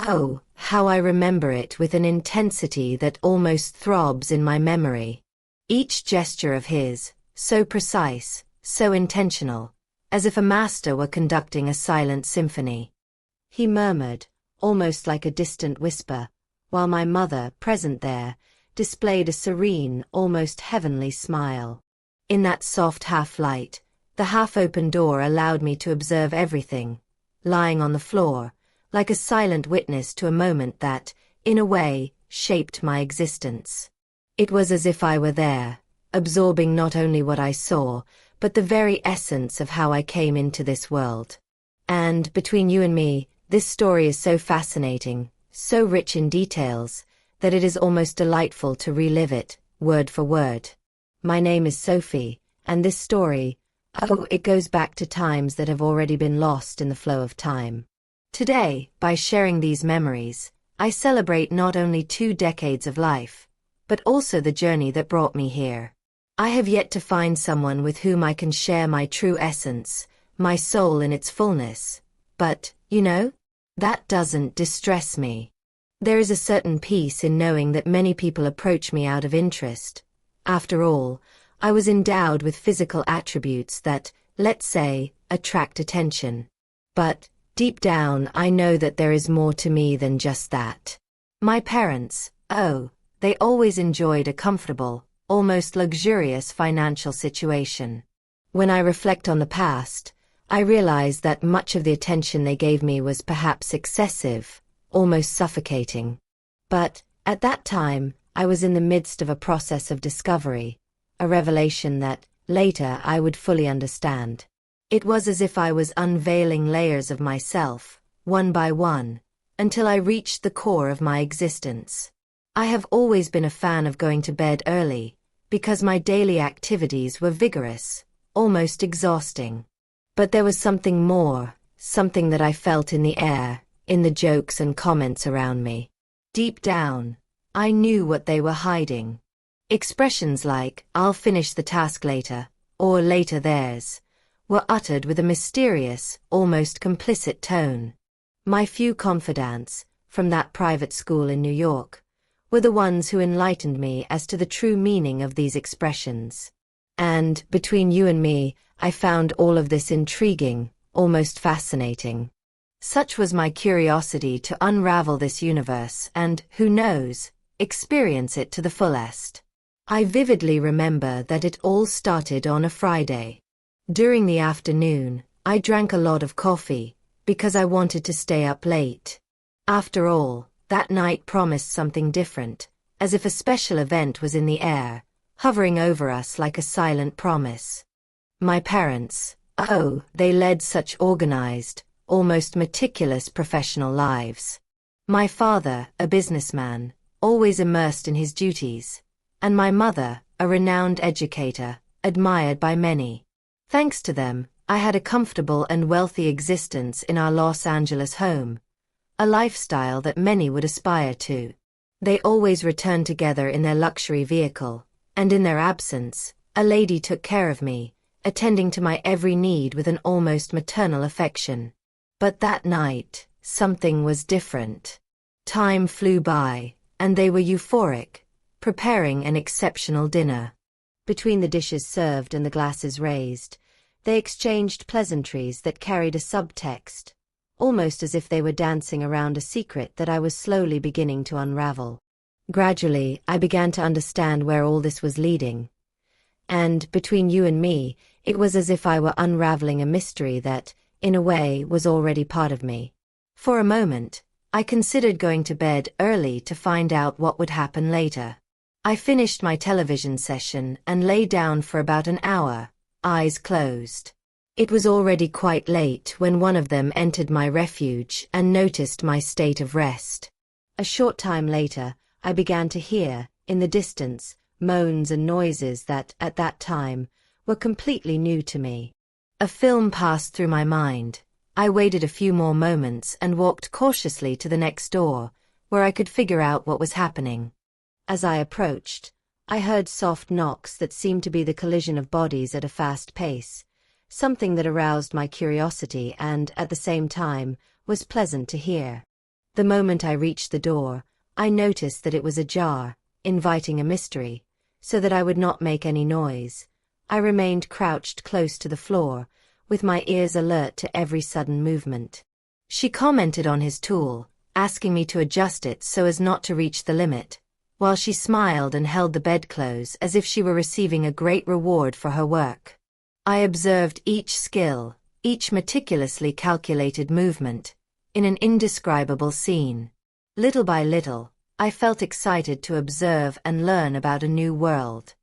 Oh, how I remember it with an intensity that almost throbs in my memory. Each gesture of his, so precise, so intentional, as if a master were conducting a silent symphony. He murmured, almost like a distant whisper, while my mother, present there, displayed a serene, almost heavenly smile. In that soft half-light, the half-open door allowed me to observe everything, lying on the floor, like a silent witness to a moment that, in a way, shaped my existence. It was as if I were there, absorbing not only what I saw, but the very essence of how I came into this world. And, between you and me, this story is so fascinating, so rich in details, that it is almost delightful to relive it, word for word. My name is Sophie, and this story, it goes back to times that have already been lost in the flow of time. Today, by sharing these memories, I celebrate not only 2 decades of life, but also the journey that brought me here. I have yet to find someone with whom I can share my true essence, my soul in its fullness. But, that doesn't distress me. There is a certain peace in knowing that many people approach me out of interest. After all, I was endowed with physical attributes that, let's say, attract attention. But, deep down, I know that there is more to me than just that. My parents, they always enjoyed a comfortable, almost luxurious financial situation. When I reflect on the past, I realize that much of the attention they gave me was perhaps excessive, almost suffocating. But, at that time, I was in the midst of a process of discovery, a revelation that, later, I would fully understand. It was as if I was unveiling layers of myself, one by one, until I reached the core of my existence. I have always been a fan of going to bed early, because my daily activities were vigorous, almost exhausting. But there was something more, something that I felt in the air, in the jokes and comments around me. Deep down, I knew what they were hiding. Expressions like, "I'll finish the task later," or "later theirs," were uttered with a mysterious, almost complicit tone. My few confidants, from that private school in New York, were the ones who enlightened me as to the true meaning of these expressions. And, between you and me, I found all of this intriguing, almost fascinating. Such was my curiosity to unravel this universe and, who knows, experience it to the fullest. I vividly remember that it all started on a Friday. During the afternoon, I drank a lot of coffee, because I wanted to stay up late. After all, that night promised something different, as if a special event was in the air, hovering over us like a silent promise. My parents, they led such organized, almost meticulous professional lives. My father, a businessman, always immersed in his duties, and my mother, a renowned educator, admired by many. Thanks to them, I had a comfortable and wealthy existence in our Los Angeles home, a lifestyle that many would aspire to. They always returned together in their luxury vehicle, and in their absence, a lady took care of me, attending to my every need with an almost maternal affection. But that night, something was different. Time flew by, and they were euphoric, preparing an exceptional dinner. Between the dishes served and the glasses raised, they exchanged pleasantries that carried a subtext, almost as if they were dancing around a secret that I was slowly beginning to unravel. Gradually, I began to understand where all this was leading. And, between you and me, it was as if I were unraveling a mystery that, in a way, was already part of me. For a moment, I considered going to bed early to find out what would happen later. I finished my television session and lay down for about an hour, eyes closed. It was already quite late when one of them entered my refuge and noticed my state of rest. A short time later, I began to hear, in the distance, moans and noises that, at that time, were completely new to me. A film passed through my mind. I waited a few more moments and walked cautiously to the next door, where I could figure out what was happening. As I approached, I heard soft knocks that seemed to be the collision of bodies at a fast pace, something that aroused my curiosity and, at the same time, was pleasant to hear. The moment I reached the door, I noticed that it was ajar, inviting a mystery, so that I would not make any noise. I remained crouched close to the floor, with my ears alert to every sudden movement. She commented on his tool, asking me to adjust it so as not to reach the limit, while she smiled and held the bedclothes as if she were receiving a great reward for her work. I observed each skill, each meticulously calculated movement, in an indescribable scene. Little by little, I felt excited to observe and learn about a new world.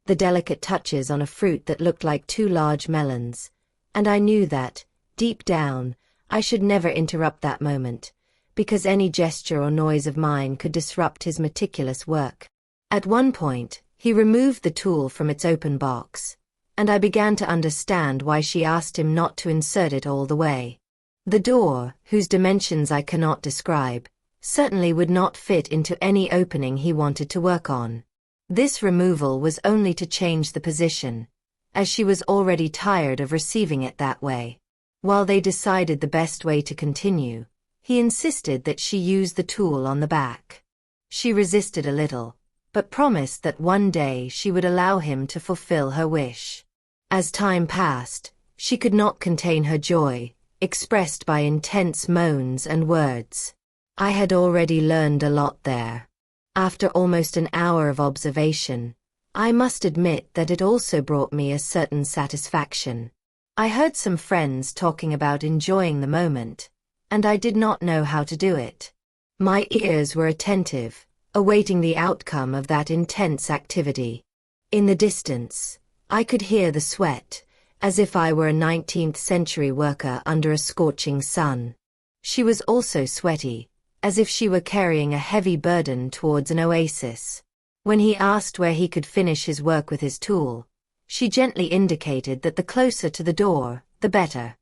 The delicate touches on a fruit that looked like two large melons, and I knew that, deep down, I should never interrupt that moment, because any gesture or noise of mine could disrupt his meticulous work. At one point, he removed the tool from its open box, and I began to understand why she asked him not to insert it all the way. The door, whose dimensions I cannot describe, certainly would not fit into any opening he wanted to work on. This removal was only to change the position, as she was already tired of receiving it that way. While they decided the best way to continue, he insisted that she use the tool on the back. She resisted a little, but promised that one day she would allow him to fulfill her wish. As time passed, she could not contain her joy, expressed by intense moans and words. I had already learned a lot there. After almost an hour of observation, I must admit that it also brought me a certain satisfaction. I heard some friends talking about enjoying the moment, and I did not know how to do it. My ears were attentive, awaiting the outcome of that intense activity. In the distance, I could hear the sweat, as if I were a 19th-century worker under a scorching sun. She was also sweaty, as if she were carrying a heavy burden towards an oasis. When he asked where he could finish his work with his tool, she gently indicated that the closer to the door, the better.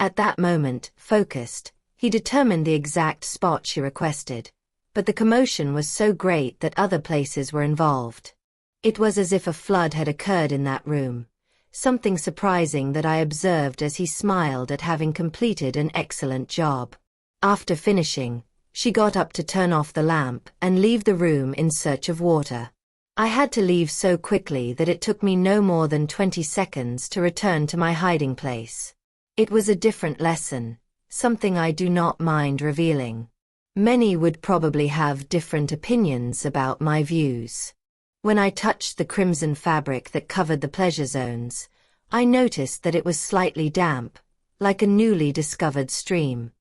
At that moment, focused, he determined the exact spot she requested, but the commotion was so great that other places were involved. It was as if a flood had occurred in that room, something surprising that I observed as he smiled at having completed an excellent job. After finishing, she got up to turn off the lamp and leave the room in search of water. I had to leave so quickly that it took me no more than 20 seconds to return to my hiding place. It was a different lesson, something I do not mind revealing. Many would probably have different opinions about my views. When I touched the crimson fabric that covered the pleasure zones, I noticed that it was slightly damp, like a newly discovered stream.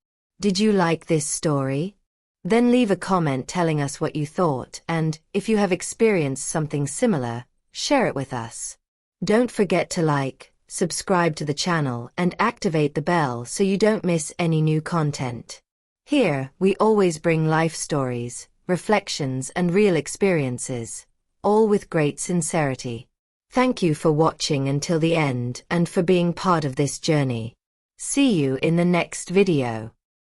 Did you like this story? Then leave a comment telling us what you thought, and, if you have experienced something similar, share it with us. Don't forget to like, subscribe to the channel, and activate the bell so you don't miss any new content. Here, we always bring life stories, reflections, and real experiences, all with great sincerity. Thank you for watching until the end and for being part of this journey. See you in the next video.